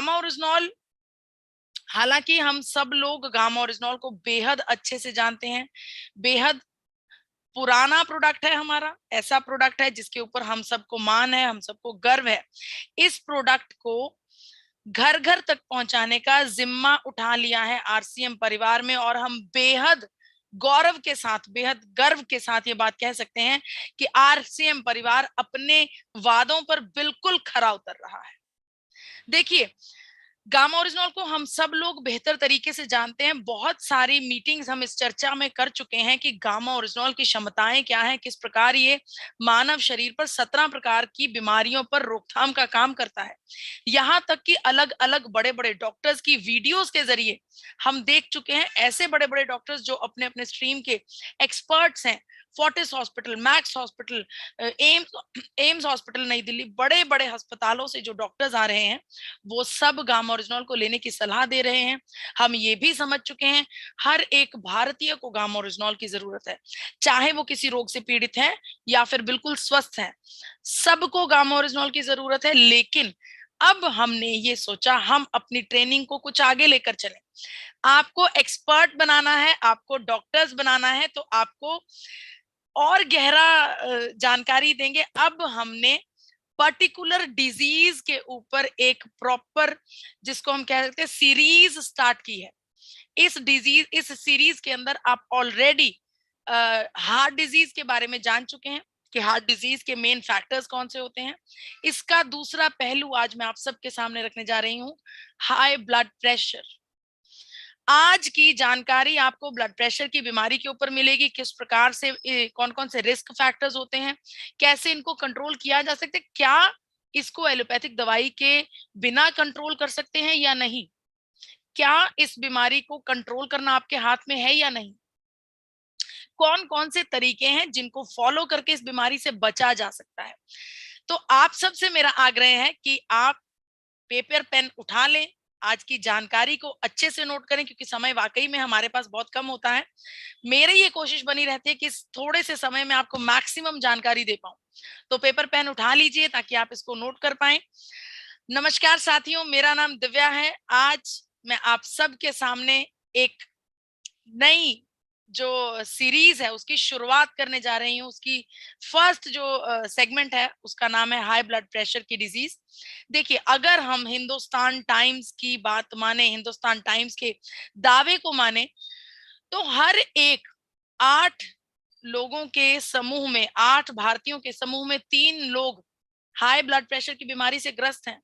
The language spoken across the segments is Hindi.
गामा ओरिजिनॉल, हालांकि हम सब लोग गामा ओरिजिनॉल को बेहद अच्छे से जानते हैं, बेहद पुराना प्रोडक्ट है हमारा, ऐसा प्रोडक्ट है जिसके ऊपर हम सबको मान है, हम सबको गर्व है। इस प्रोडक्ट को घर घर तक पहुंचाने का जिम्मा उठा लिया है आरसीएम परिवार में, और हम बेहद गौरव के साथ, बेहद गर्व के साथ ये बात कह सकते हैं कि आरसीएम परिवार अपने वादों पर बिल्कुल खरा उतर रहा है। देखिए, गामा ओरिजिनॉल को हम सब लोग बेहतर तरीके से जानते हैं, बहुत सारी मीटिंग्स हम इस चर्चा में कर चुके हैं कि गामा ओरिजिनॉल की क्षमताएं क्या हैं, किस प्रकार ये मानव शरीर पर 17 प्रकार की बीमारियों पर रोकथाम का काम करता है। यहाँ तक कि अलग अलग बड़े बड़े डॉक्टर्स की वीडियोस के जरिए हम देख चुके हैं, ऐसे बड़े बड़े डॉक्टर्स जो अपने अपने स्ट्रीम के एक्सपर्ट्स हैं। Fortis hospital, max hospital, AIIMS hospital नई दिल्ली, बड़े बड़े अस्पतालों से जो डॉक्टर्स आ रहे हैं वो सब गामा ओरिजिनॉल को लेने की सलाह दे रहे हैं। हम ये भी समझ चुके हैं हर एक भारतीय को गामा ओरिजिनॉल की जरूरत है, चाहे वो किसी रोग से पीड़ित है या फिर बिल्कुल स्वस्थ है, सबको गामा ओरिजिनॉल की जरूरत है। लेकिन अब हमने ये सोचा हम अपनी ट्रेनिंग को कुछ आगे लेकर चलें। आपको एक्सपर्ट बनाना है, आपको डॉक्टर्स बनाना है, तो आपको और गहरा जानकारी देंगे। अब हमने पर्टिकुलर डिजीज के ऊपर एक प्रॉपर, जिसको हम कह सकते हैं, सीरीज स्टार्ट की है। इस सीरीज के अंदर आप ऑलरेडी हार्ट डिजीज के बारे में जान चुके हैं कि हार्ट डिजीज के मेन फैक्टर्स कौन से होते हैं। इसका दूसरा पहलू आज मैं आप सबके सामने रखने जा रही हूँ, हाई ब्लड प्रेशर। आज की जानकारी आपको ब्लड प्रेशर की बीमारी के ऊपर मिलेगी, किस प्रकार से कौन कौन से रिस्क फैक्टर्स होते हैं, कैसे इनको कंट्रोल किया जा सकता है, क्या इसको एलोपैथिक दवाई के बिना कंट्रोल कर सकते हैं या नहीं, क्या इस बीमारी को कंट्रोल करना आपके हाथ में है या नहीं, कौन कौन से तरीके हैं जिनको फॉलो करके इस बीमारी से बचा जा सकता है। तो आप सबसे मेरा आग्रह है कि आप पेपर पेन उठा लें, आज की जानकारी को अच्छे से नोट करें, क्योंकि समय वाकई में हमारे पास बहुत कम होता है। मेरी ये कोशिश बनी रहती है कि इस थोड़े से समय में आपको मैक्सिमम जानकारी दे पाऊं, तो पेपर पेन उठा लीजिए ताकि आप इसको नोट कर पाएं। नमस्कार साथियों, मेरा नाम दिव्या है। आज मैं आप सबके सामने एक नई जो सीरीज है उसकी शुरुआत करने जा रही हूँ। उसकी फर्स्ट जो सेगमेंट है उसका नाम है हाई ब्लड प्रेशर की डिजीज। देखिए, अगर हम हिंदुस्तान टाइम्स की बात माने, हिंदुस्तान टाइम्स के दावे को माने, तो हर एक 8 लोगों के समूह में, 8 भारतीयों के समूह में 3 लोग हाई ब्लड प्रेशर की बीमारी से ग्रस्त हैं।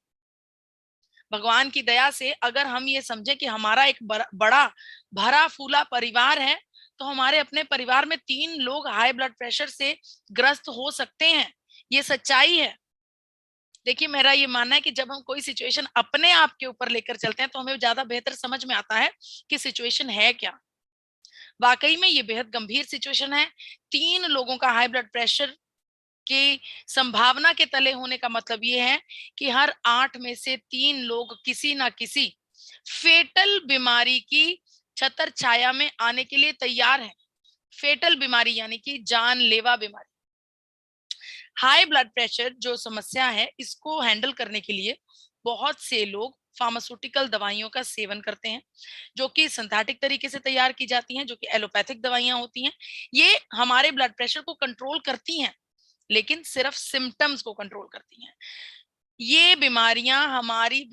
भगवान की दया से अगर हम ये समझे कि हमारा एक बड़ा भरा फूला परिवार है, तो हमारे अपने परिवार में 3 लोग हाई ब्लड प्रेशर से ग्रस्त हो सकते हैं। ये सच्चाई है। देखिए, मेरा ये मानना है कि जब हम कोई सिचुएशन अपने आप के ऊपर लेकर चलते हैं तो हमें ज्यादा बेहतर समझ में आता है कि सिचुएशन है क्या। वाकई में ये बेहद गंभीर सिचुएशन है। 3 लोगों का हाई ब्लड प्रेशर की संभावना के तले होने का मतलब ये है कि हर 8 में से 3 लोग किसी ना किसी फेटल बीमारी की छतर छाया में आने के लिए तैयार हैं। फेटल बीमारी यानी कि जानलेवा बीमारी। हाई ब्लड प्रेशर जो समस्या है, इसको हैंडल करने के लिए बहुत से लोग फार्मास्यूटिकल दवाइयों का सेवन करते हैं, जो कि सिंथेटिक तरीके से तैयार की जाती हैं, जो कि एलोपैथिक दवाइयां होती हैं। ये हमारे ब्लड प्रेशर को कंट्रोल करती हैं, लेकिन सिर्फ सिम्टम्स को कंट्रोल करती हैं। ये दवाइयां हमारी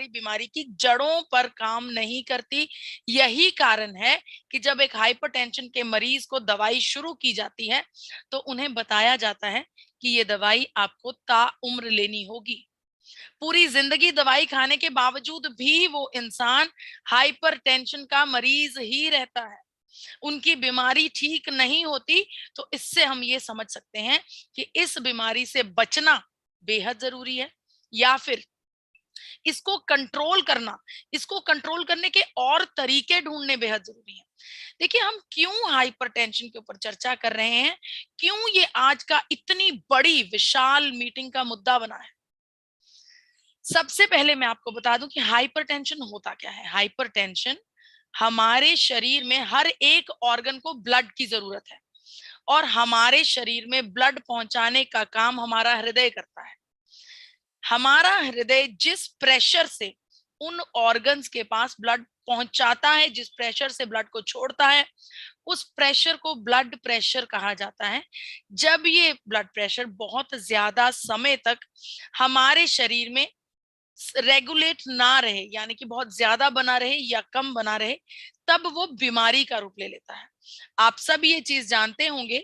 बीमारी की जड़ों पर काम नहीं करती। यही कारण है कि जब एक हाइपरटेंशन के मरीज को दवाई शुरू की जाती है तो उन्हें बताया जाता है कि ये दवाई आपको ताउम्र लेनी होगी। पूरी जिंदगी दवाई खाने के बावजूद भी वो इंसान हाइपरटेंशन का मरीज ही रहता है, उनकी बीमारी ठीक नहीं होती। तो इससे हम ये समझ सकते हैं कि इस बीमारी से बचना बेहद जरूरी है, या फिर इसको कंट्रोल करना, इसको कंट्रोल करने के और तरीके ढूंढने बेहद जरूरी है। देखिए, हम क्यों हाइपरटेंशन के ऊपर चर्चा कर रहे हैं, क्यों ये आज का इतनी बड़ी विशाल मीटिंग का मुद्दा बना है। सबसे पहले मैं आपको बता दूं कि हाइपरटेंशन होता क्या है। हाइपरटेंशन, हमारे शरीर में हर एक ऑर्गन को ब्लड की जरूरत है, और हमारे शरीर में ब्लड पहुंचाने का काम हमारा हृदय करता है। हमारा हृदय जिस प्रेशर से उन ऑर्गन्स के पास ब्लड पहुंचाता है, जिस प्रेशर से ब्लड को छोड़ता है, उस प्रेशर को ब्लड प्रेशर कहा जाता है। जब ये ब्लड प्रेशर बहुत ज्यादा समय तक हमारे शरीर में रेगुलेट ना रहे, यानी कि बहुत ज्यादा बना रहे या कम बना रहे, तब वो बीमारी का रूप ले लेता है। आप सब ये चीज जानते होंगे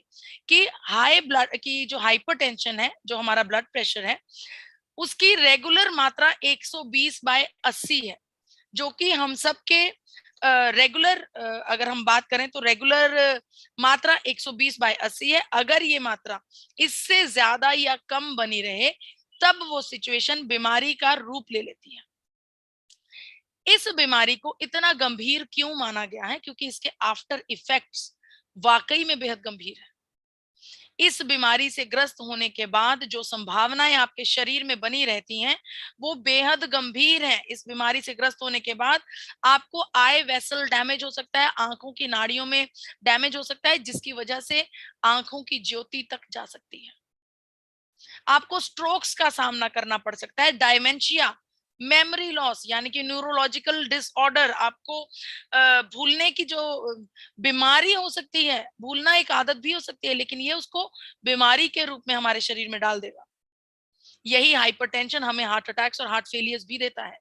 कि हाई ब्लड की जो हाइपरटेंशन है, जो हमारा ब्लड प्रेशर है, उसकी रेगुलर मात्रा 120/80 है, जो कि हम सब के रेगुलर, अगर हम बात करें तो रेगुलर मात्रा 120/80 है। अगर ये मात्रा इससे ज्यादा या कम बनी रहे, तब वो सिचुएशन बीमारी का रूप ले लेती है। इस बीमारी को इतना गंभीर क्यों माना गया है? क्योंकि इसके आफ्टर इफेक्ट्स वाकई में बेहद गंभीर है। इस बीमारी से ग्रस्त होने के बाद जो संभावनाएं आपके शरीर में बनी रहती हैं, वो बेहद गंभीर हैं। इस बीमारी से ग्रस्त होने के बाद आपको आई वेसल डैमेज हो सकता है, आंखों की नाड़ियों में डैमेज हो सकता है, जिसकी वजह से आंखों की ज्योति तक जा सकती है। आपको स्ट्रोक्स का सामना करना पड़ सकता है, डायमेंशिया, मेमोरी लॉस यानी कि न्यूरोलॉजिकल डिसऑर्डर, आपको भूलने की जो बीमारी हो सकती है, भूलना एक आदत भी हो सकती है, लेकिन ये उसको बीमारी के रूप में हमारे शरीर में डाल देगा। यही हाइपरटेंशन हमें हार्ट अटैक्स और हार्ट फेलियर्स भी देता है।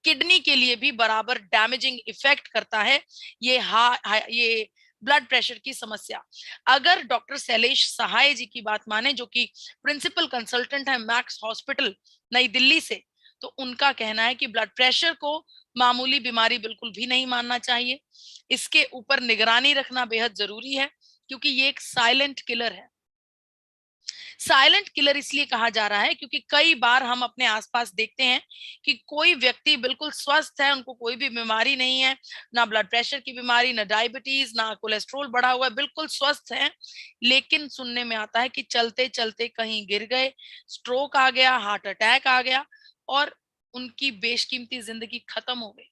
किडनी के लिए भी बराबर डैमेजिंग इफेक्ट करता है ये ब्लड प्रेशर की समस्या। अगर डॉक्टर शैलेश सहाय जी की बात माने, जो कि प्रिंसिपल कंसल्टेंट है मैक्स हॉस्पिटल नई दिल्ली से, तो उनका कहना है कि ब्लड प्रेशर को मामूली बीमारी बिल्कुल भी नहीं मानना चाहिए। इसके ऊपर निगरानी रखना बेहद जरूरी है, क्योंकि ये एक साइलेंट किलर है। साइलेंट किलर इसलिए कहा जा रहा है क्योंकि कई बार हम अपने आसपास देखते हैं कि कोई व्यक्ति बिल्कुल स्वस्थ है, उनको कोई भी बीमारी नहीं है, ना ब्लड प्रेशर की बीमारी, ना डायबिटीज, ना कोलेस्ट्रॉल बढ़ा हुआ है, बिल्कुल स्वस्थ है, लेकिन सुनने में आता है कि चलते चलते कहीं गिर गए, स्ट्रोक आ गया, हार्ट अटैक आ गया और उनकी बेशकीमती जिंदगी खत्म हो गई।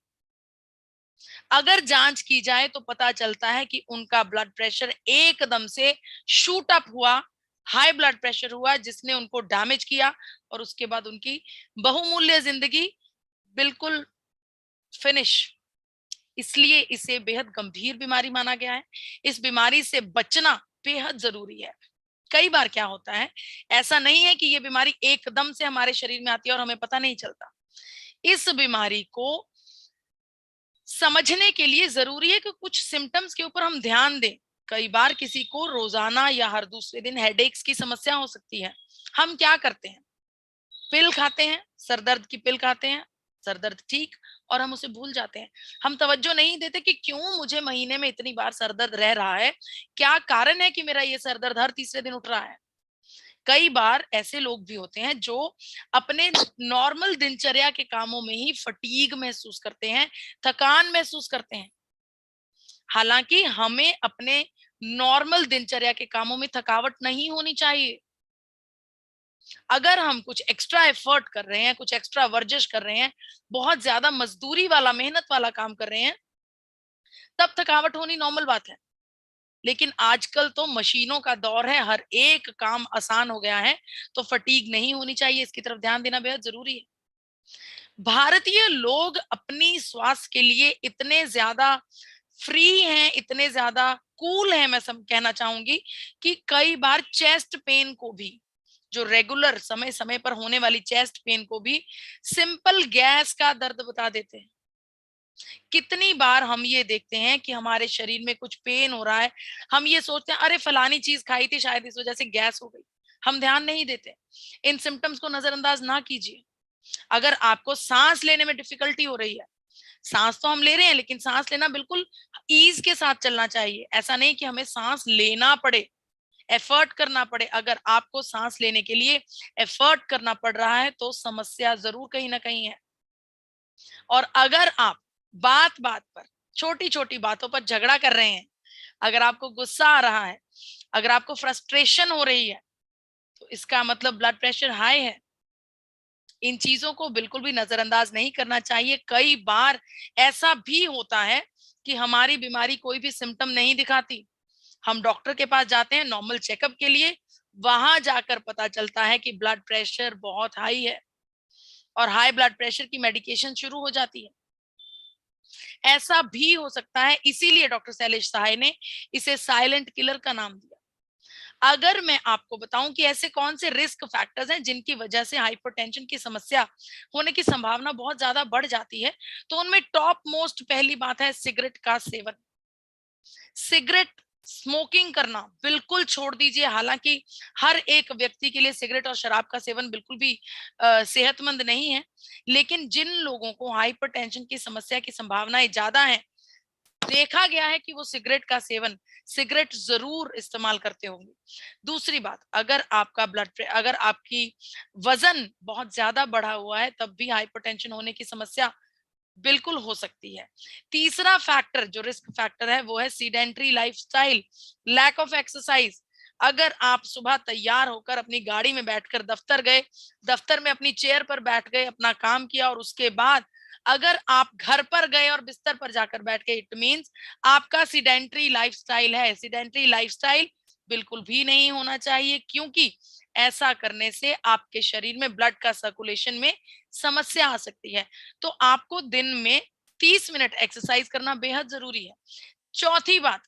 अगर जांच की जाए तो पता चलता है कि उनका ब्लड प्रेशर एकदम से शूट अप हुआ, हाई ब्लड प्रेशर हुआ, जिसने उनको डैमेज किया और उसके बाद उनकी बहुमूल्य जिंदगी बिल्कुल फिनिश। इसलिए इसे बेहद गंभीर बीमारी माना गया है। इस बीमारी से बचना बेहद जरूरी है। कई बार क्या होता है, ऐसा नहीं है कि ये बीमारी एकदम से हमारे शरीर में आती है और हमें पता नहीं चलता। इस बीमारी को समझने के लिए जरूरी है कि कुछ सिम्टम्स के ऊपर हम ध्यान दें। कई बार किसी को रोजाना या हर दूसरे दिन हेडेक्स की समस्या हो सकती है। हम क्या करते हैं, पिल खाते हैं, सर दर्द की पिल खाते हैं, सर दर्द ठीक, और हम उसे भूल जाते हैं। हम तवज्जो नहीं देते कि क्यों मुझे महीने में इतनी बार सर दर्द रह रहा है, क्या कारण है कि मेरा ये सर दर्द हर तीसरे दिन उठ रहा है। कई बार ऐसे लोग भी होते हैं जो अपने नॉर्मल दिनचर्या के कामों में ही फटीग महसूस करते हैं, थकान महसूस करते हैं। हालांकि हमें अपने नॉर्मल दिनचर्या के कामों में थकावट नहीं होनी चाहिए। अगर हम कुछ एक्स्ट्रा एफर्ट कर रहे हैं, कुछ एक्स्ट्रा वर्जिश कर रहे हैं, बहुत ज्यादा मजदूरी वाला, मेहनत वाला काम कर रहे हैं, तब थकावट होनी नॉर्मल बात है। लेकिन आजकल तो मशीनों का दौर है, हर एक काम आसान हो गया है, तो फटीग नहीं होनी चाहिए। इसकी तरफ ध्यान देना बेहद जरूरी है। भारतीय लोग अपनी स्वास्थ्य के लिए इतने ज्यादा फ्री हैं, इतने ज्यादा कूल हैं, मैं कहना चाहूंगी कि कई बार चेस्ट पेन को भी, जो रेगुलर समय समय पर होने वाली चेस्ट पेन को भी सिंपल गैस का दर्द बता देते हैं। कितनी बार हम ये देखते हैं कि हमारे शरीर में कुछ पेन हो रहा है, हम ये सोचते हैं अरे फलानी चीज खाई थी, शायद इस वजह से गैस हो गई। हम ध्यान नहीं देते। इन सिम्टम्स को नजरअंदाज ना कीजिए। अगर आपको सांस लेने में डिफिकल्टी हो रही है, सांस तो हम ले रहे हैं, लेकिन सांस लेना बिल्कुल ईज के साथ चलना चाहिए। ऐसा नहीं कि हमें सांस लेना पड़े, एफर्ट करना पड़े। अगर आपको सांस लेने के लिए एफर्ट करना पड़ रहा है, तो समस्या जरूर कहीं ना कहीं है। और अगर आप बात बात पर, छोटी छोटी बातों पर झगड़ा कर रहे हैं, अगर आपको गुस्सा आ रहा है, अगर आपको फ्रस्ट्रेशन हो रही है, तो इसका मतलब ब्लड प्रेशर हाई है। इन चीजों को बिल्कुल भी नजरअंदाज नहीं करना चाहिए। कई बार ऐसा भी होता है कि हमारी बीमारी कोई भी सिम्टम नहीं दिखाती, हम डॉक्टर के पास जाते हैं नॉर्मल चेकअप के लिए, वहां जाकर पता चलता है कि ब्लड प्रेशर बहुत हाई है। और हाई ब्लड प्रेशर की मेडिकेशन शुरू हो जाती है। ऐसा भी हो सकता है, इसीलिए डॉक्टर शैलेश सहाय ने इसे साइलेंट किलर का नाम दिया। अगर मैं आपको बताऊं कि ऐसे कौन से रिस्क फैक्टर्स हैं जिनकी वजह से हाइपरटेंशन की समस्या होने की संभावना बहुत ज्यादा बढ़ जाती है, तो उनमें टॉप मोस्ट पहली बात है सिगरेट का सेवन। सिगरेट स्मोकिंग करना बिल्कुल छोड़ दीजिए। हालांकि हर एक व्यक्ति के लिए सिगरेट और शराब का सेवन बिल्कुल भी सेहतमंद नहीं है, लेकिन जिन लोगों को हाइपरटेंशन की समस्या की संभावनाएं ज्यादा है, देखा गया है कि वो सिगरेट का सेवन, सिगरेट जरूर इस्तेमाल करते होंगे। दूसरी बात, अगर आपकी वजन बहुत ज्यादा बढ़ा हुआ है, तब भी हाइपरटेंशन होने की समस्या बिल्कुल हो सकती है। तीसरा फैक्टर जो रिस्क फैक्टर है वो है sedentary lifestyle, lack of exercise. अगर आप सुबह तैयार होकर अपनी गाड़ी में बैठकर दफ्तर गए, दफ्तर में अपनी चेयर पर बैठ गए, अपना काम किया, और उसके बाद अगर आप घर पर गए और बिस्तर पर जाकर बैठ गए, इट मींस आपका सीडेंटरी लाइफस्टाइल है। सीडेंटरी लाइफस्टाइल बिल्कुल भी नहीं होना चाहिए, क्योंकि ऐसा करने से आपके शरीर में ब्लड का सर्कुलेशन में समस्या आ सकती है। तो आपको दिन में 30 मिनट एक्सरसाइज करना बेहद जरूरी है। चौथी बात,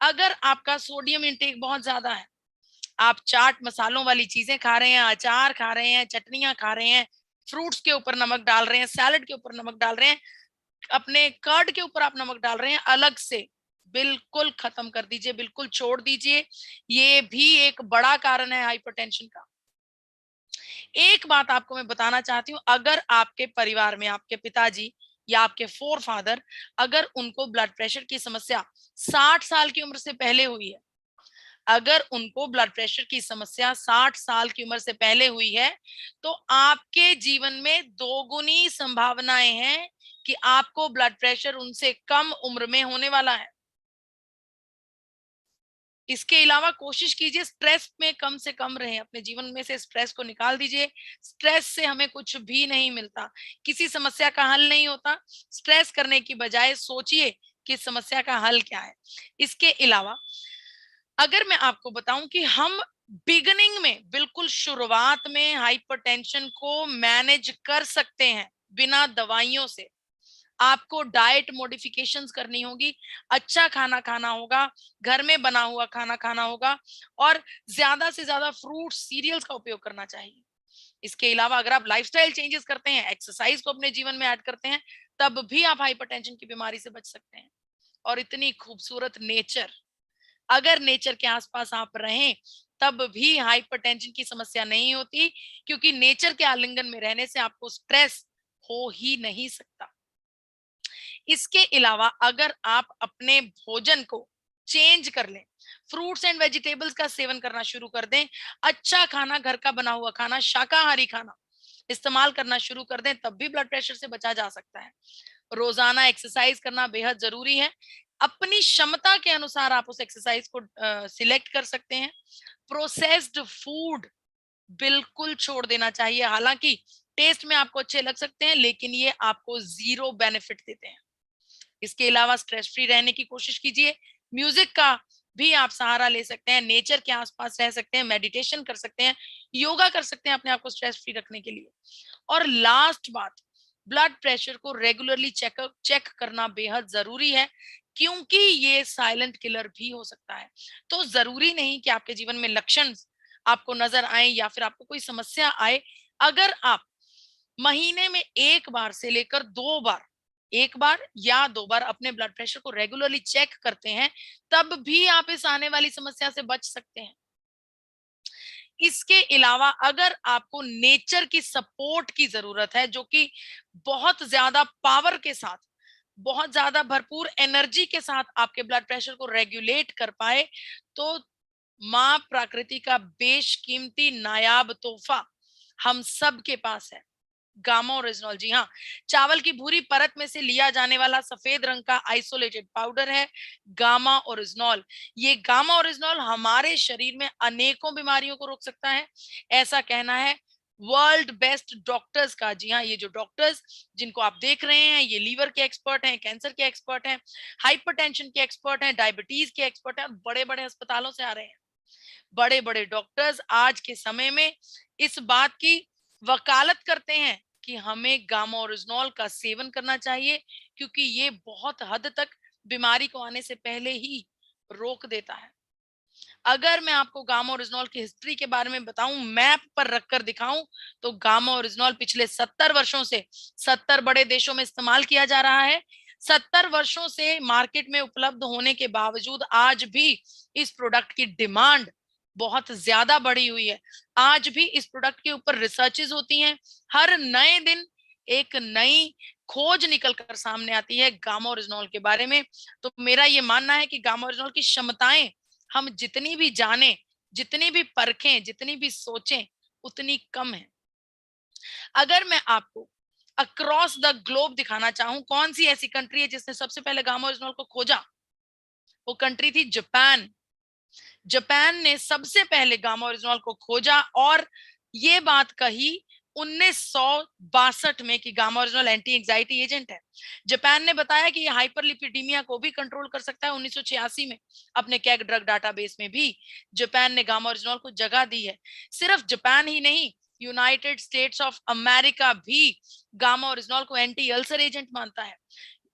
अगर आपका सोडियम इंटेक बहुत ज्यादा है, आप चाट मसालों वाली चीजें खा रहे हैं, अचार खा रहे हैं, चटनियां खा रहे हैं, फ्रूट्स के ऊपर नमक डाल रहे हैं, सैलड के ऊपर नमक डाल रहे हैं, अपने कर्ड के ऊपर आप नमक डाल रहे हैं, अलग से बिल्कुल खत्म कर दीजिए, बिल्कुल छोड़ दीजिए। ये भी एक बड़ा कारण है हाइपरटेंशन का। एक बात आपको मैं बताना चाहती हूँ, अगर आपके परिवार में आपके पिताजी या आपके फोर फादर, अगर उनको ब्लड प्रेशर की समस्या 60 साल की उम्र से पहले हुई है, अगर उनको ब्लड प्रेशर की समस्या 60 साल की उम्र से पहले हुई है, तो आपके जीवन में दोगुनी संभावनाएं हैं कि आपको ब्लड प्रेशर उनसे कम उम्र में होने वाला है। इसके अलावा कोशिश कीजिए स्ट्रेस में कम से कम रहें, अपने जीवन में से स्ट्रेस को निकाल दीजिए। स्ट्रेस से हमें कुछ भी नहीं मिलता, किसी समस्या का हल नहीं होता। स्ट्रेस करने की बजाय सोचिए कि समस्या का हल क्या है। इसके अलावा अगर मैं आपको बताऊं कि हम बिगनिंग में, बिल्कुल शुरुआत में हाइपरटेंशन को मैनेज कर सकते हैं बिना दवाइयों से। आपको डाइट मॉडिफिकेशंस करनी होगी, अच्छा खाना खाना होगा, घर में बना हुआ खाना खाना होगा, और ज्यादा से ज्यादा फ्रूट्स सीरियल्स का उपयोग करना चाहिए। इसके अलावा अगर आप लाइफस्टाइल चेंजेस करते हैं, एक्सरसाइज को अपने जीवन में ऐड करते हैं, तब भी आप हाइपरटेंशन की बीमारी से बच सकते हैं। और इतनी खूबसूरत नेचर, अगर नेचर के आसपास आप रहें, तब भी हाइपरटेंशन की समस्या नहीं होती, क्योंकि नेचर के आलिंगन में रहने से आपको स्ट्रेस हो ही नहीं सकता। इसके अलावा अगर आप अपने भोजन को चेंज कर लें, फ्रूट्स एंड वेजिटेबल्स का सेवन करना शुरू कर दें, अच्छा खाना, घर का बना हुआ खाना, शाकाहारी खाना इस्तेमाल करना शुरू कर दें, तब भी ब्लड प्रेशर से बचा जा सकता है। रोजाना एक्सरसाइज करना बेहद जरूरी है। अपनी क्षमता के अनुसार आप उस एक्सरसाइज को सिलेक्ट कर सकते हैं। प्रोसेस्ड फूड बिल्कुल छोड़ देना चाहिए। हालांकि टेस्ट में आपको अच्छे लग सकते हैं, लेकिन ये आपको जीरो बेनिफिट देते हैं। इसके अलावा स्ट्रेस फ्री रहने की कोशिश कीजिए। म्यूजिक का भी आप सहारा ले सकते हैं, नेचर के आसपास रह सकते हैं, मेडिटेशन कर सकते हैं, योगा कर सकते हैं अपने आप को स्ट्रेस फ्री रखने के लिए। और लास्ट बात, ब्लड प्रेशर को रेगुलरली चेक करना बेहद जरूरी है, क्योंकि ये साइलेंट किलर भी हो सकता है। तो जरूरी नहीं कि आपके जीवन में लक्षण आपको नजर आए या फिर आपको कोई समस्या आए। अगर आप महीने में एक बार से लेकर 2 बार, एक बार या 2 बार अपने ब्लड प्रेशर को रेगुलरली चेक करते हैं, तब भी आप इस आने वाली समस्या से बच सकते हैं। इसके अलावा अगर आपको नेचर की सपोर्ट की जरूरत है, जो कि बहुत ज्यादा पावर के साथ, बहुत ज्यादा भरपूर एनर्जी के साथ आपके ब्लड प्रेशर को रेगुलेट कर पाए, तो माँ प्रकृति का बेशकीमती नायाब तोहफा हम सब के पास है, गामा ओरिजिनॉल। जी हाँ, चावल की भूरी परत में से लिया जाने वाला सफेद रंग का आइसोलेटेड पाउडर है गामा ओरिजिनॉल। ये गामा ओरिजिनॉल हमारे शरीर में अनेकों बीमारियों को रोक सकता है, ऐसा कहना है वर्ल्ड बेस्ट डॉक्टर्स का। जी हाँ, ये जो डॉक्टर्स जिनको आप देख रहे हैं, ये लीवर के एक्सपर्ट हैं, कैंसर के एक्सपर्ट हैं, हाइपरटेंशन के एक्सपर्ट हैं, डायबिटीज के एक्सपर्ट हैं, बड़े बड़े अस्पतालों से आ रहे हैं। बड़े बड़े डॉक्टर्स आज के समय में इस बात की वकालत करते हैं कि हमें गामा ओरिजिनॉल का सेवन करना चाहिए, क्योंकि ये बहुत हद तक बीमारी को आने से पहले ही रोक देता है। अगर मैं आपको गामा ओरिजिनॉल की हिस्ट्री के बारे में बताऊं, मैप पर रखकर दिखाऊं, तो गामा ओरिजिनॉल पिछले 70 वर्षों से 70 बड़े देशों में इस्तेमाल किया जा रहा है। 70 वर्षों से मार्केट में उपलब्ध होने के बावजूद आज भी इस प्रोडक्ट की डिमांड बहुत ज्यादा बढ़ी हुई है। आज भी इस प्रोडक्ट के ऊपर रिसर्चेज होती हैं। हर नए दिन एक नई खोज निकल कर सामने आती है गामा ओरिजिनॉल के बारे में। तो मेरा ये मानना है कि गामा ओरिजिनॉल की क्षमताएं हम जितनी भी जाने, जितनी भी परखें, जितनी भी सोचें, उतनी कम है। अगर मैं आपको अक्रॉस द ग्लोब दिखाना चाहूं, कौन सी ऐसी कंट्री है जिसने सबसे पहले गामा ओरिजिनॉल को खोजा, वो कंट्री थी जापान। जापान ने सबसे पहले गामा ओरिजिनॉल को खोजा और ये बात कही 1962 में कि gamma oryzanol anti anxiety agent है। जापान ने बताया कि ये हाइपरलिपिडीमिया को भी कंट्रोल कर सकता है। 1986 में अपने कैग ड्रग डाटाबेस में भी जापान ने गामा ओरिजिनॉल को जगह दी है। सिर्फ जापान ही नहीं, यूनाइटेड स्टेट्स ऑफ अमेरिका भी गामा ओरिजिनॉल को एंटी अल्सर एजेंट मानता है।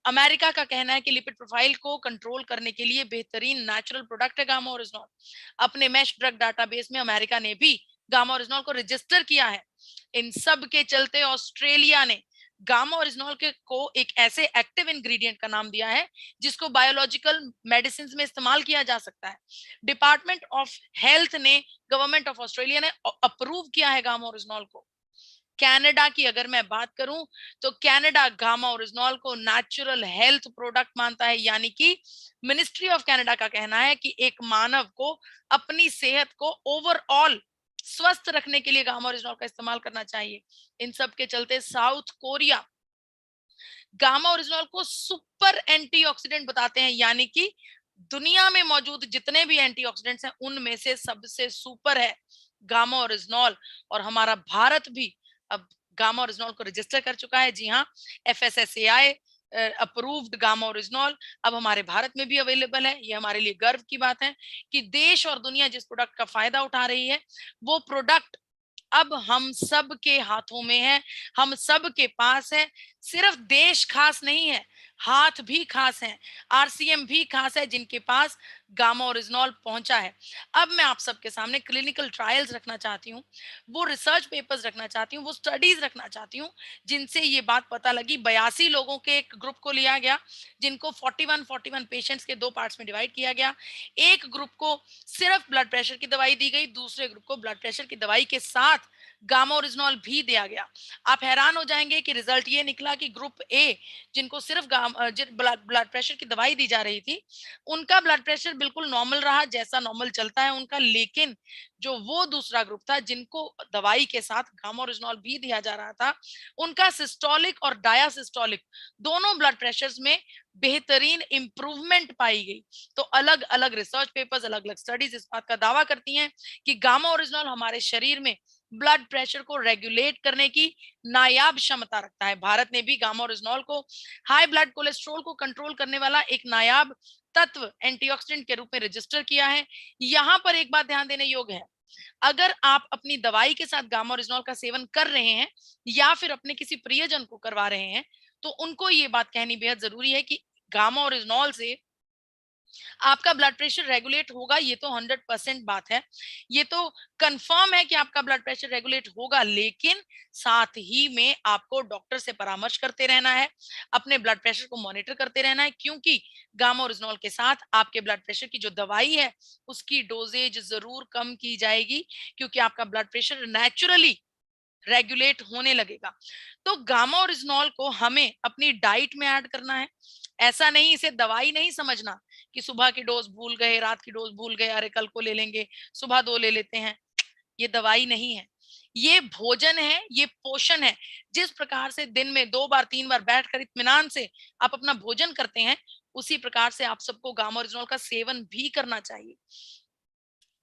अमेरिका का कहना है कि लिपिड प्रोफाइल को कंट्रोल करने के लिए बेहतरीन नेचुरल प्रोडक्ट है गामा ओरिजिनॉल। अपने मैश ड्रग डाटाबेस में अमेरिका ने भी गामा ओरिजिनॉल को रजिस्टर किया है। इन सब के चलते ऑस्ट्रेलिया ने गामा ओरिजिनॉल के को एक ऐसे एक्टिव इंग्रेडिएंट का नाम दिया है जिसको बायोलॉजिकल मेडिसिन में इस्तेमाल किया जा सकता है। डिपार्टमेंट ऑफ हेल्थ ने, गवर्नमेंट ऑफ ऑस्ट्रेलिया ने अप्रूव किया है गामा ओरिजिनॉल को। कनाडा की अगर मैं बात करूं, तो कनाडा गामा ओरिजिनॉल को नेचुरल हेल्थ प्रोडक्ट मानता है, यानी कि मिनिस्ट्री ऑफ कनाडा का कहना है कि एक मानव को अपनी सेहत को ओवरऑल स्वस्थ रखने के लिए गामा ओरिजिनॉल का इस्तेमाल करना चाहिए। इन सब के चलते साउथ कोरिया गामा ओरिजिनॉल को सुपर एंटीऑक्सीडेंट बताते हैं, यानी कि दुनिया में मौजूद जितने भी एंटीऑक्सीडेंट्स हैं उनमें से सबसे सुपर है गामा ओरिजिनॉल। और हमारा भारत भी अब गामा ओरिजिनॉल को रजिस्टर कर चुका है। जी हाँ, FSSAI अप्रूव्ड गामा ओरिजिनॉल अब हमारे भारत में भी अवेलेबल है। ये हमारे लिए गर्व की बात है कि देश और दुनिया जिस प्रोडक्ट का फायदा उठा रही है, वो प्रोडक्ट अब हम सब के हाथों में है, हम सब के पास है। सिर्फ देश खास नहीं है, हाथ भी खास हैं, RCM भी खास है जिनके पास गामा ओरिजिनॉल पहुंचा है। अब मैं आप सबके सामने क्लिनिकल ट्रायल्स रखना चाहती हूँ, वो रिसर्च पेपर्स रखना चाहती हूँ, वो स्टडीज रखना चाहती हूँ जिनसे ये बात पता लगी। 82 लोगों के एक ग्रुप को लिया गया जिनको 41 पेशेंट्स के 2 पार्ट्स में डिवाइड किया गया। एक ग्रुप को सिर्फ ब्लड प्रेशर की दवाई दी गई, दूसरे ग्रुप को ब्लड प्रेशर की दवाई के साथ गामा ओरिजिनॉल भी दिया गया। आप हैरान हो जाएंगे कि रिजल्ट ये निकला कि ग्रुप ए, जिनको सिर्फ ब्लड प्रेशर की दवाई दी जा रही थी, उनका ब्लड प्रेशर बिल्कुल नॉर्मल रहा, जैसा नॉर्मल चलता है उनका। लेकिन जो वो दूसरा ग्रुप था जिनको दवाई के साथ गामा ओरिजिनॉल भी दिया जा रहा था, उनका सिस्टोलिक और डायासिस्टोलिक दोनों ब्लड प्रेशर्स में बेहतरीन इंप्रूवमेंट पाई गई। तो अलग अलग रिसर्च पेपर्स, अलग अलग स्टडीज इस बात का दावा करती हैं कि गामा ओरिजिनॉल हमारे शरीर में ब्लड प्रेशर को रेगुलेट करने की नायाब क्षमता रखता है। भारत ने भी गामा ओरिजिनॉल को हाई ब्लड कोलेस्ट्रॉल को कंट्रोल करने वाला एक नायाब तत्व एंटीऑक्सीडेंट के रूप में रजिस्टर किया है। यहाँ पर एक बात ध्यान देने योग्य है, अगर आप अपनी दवाई के साथ गामा ओरिजिनॉल का सेवन कर रहे हैं या फिर अपने किसी प्रियजन को करवा रहे हैं, तो उनको ये बात कहनी बेहद जरूरी है कि गामा ओरिजिनॉल से आपका ब्लड प्रेशर रेगुलेट होगा। ये तो 100% बात है, ये तो कंफर्म है कि आपका ब्लड प्रेशर रेगुलेट होगा। लेकिन साथ ही में आपको डॉक्टर से परामर्श करते रहना है, अपने ब्लड प्रेशर को मॉनिटर करते रहना है, क्योंकि गामा ओरिजिनॉल के साथ आपके ब्लड प्रेशर की जो दवाई है उसकी डोजेज जरूर कम की जाएगी, क्योंकि आपका ब्लड प्रेशर नेचुरली रेगुलेट होने लगेगा। तो गामा ओरिजिनॉल को हमें अपनी डाइट में ऐड करना है। ऐसा नहीं, इसे दवाई नहीं समझना कि सुबह की डोज भूल गए, रात की डोज भूल गए, अरे कल को ले लेंगे, सुबह 2 ले लेते हैं। ये दवाई नहीं है, ये भोजन है, ये पोषण है। जिस प्रकार से दिन में 2 बार 3 बार बैठकर इत्मीनान से आप अपना भोजन करते हैं, उसी प्रकार से आप सबको गामा ओरिजिनॉल का सेवन भी करना चाहिए।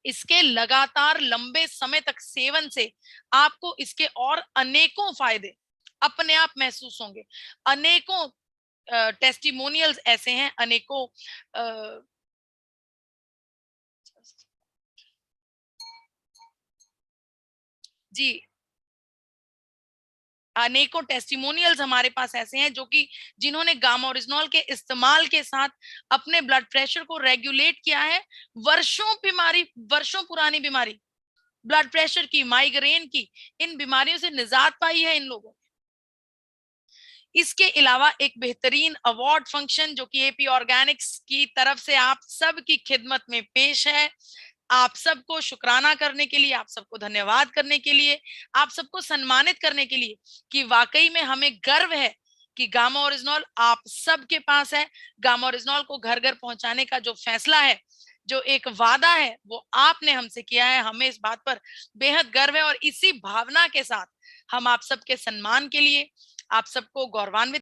इसके लगातार लंबे समय तक सेवन से आपको इसके और अनेकों फायदे अपने आप महसूस होंगे। अनेकों टेस्टिमोनियल्स ऐसे हैं, अनेकों अ, जी अनेकों टेस्टिमोनियल्स हमारे पास ऐसे हैं जो कि जिन्होंने गामा ओरिजिनॉल के इस्तेमाल के साथ अपने ब्लड प्रेशर को रेगुलेट किया है। वर्षों पुरानी बीमारी, ब्लड प्रेशर की, माइग्रेन की, इन बीमारियों से निजात पाई है इन लोगों। इसके अलावा एक बेहतरीन अवार्ड फंक्शन जो कि एपी ऑर्गेनिक्स की तरफ से आप सबकी खिदमत में पेश है। आप सबको शुक्राना करने के लिए, आप सबको धन्यवाद करने के लिए, आप सबको सम्मानित करने के लिए कि वाकई में हमें गर्व है कि गामा ओरिजिनॉल आप सबके पास है। गामा ओरिजिनॉल को घर घर पहुंचाने का जो फैसला है, जो एक वादा है, वो आपने हमसे किया है। हमें इस बात पर बेहद गर्व है और इसी भावना के साथ हम आप सबके सम्मान के लिए आप सबको गौरवान्वित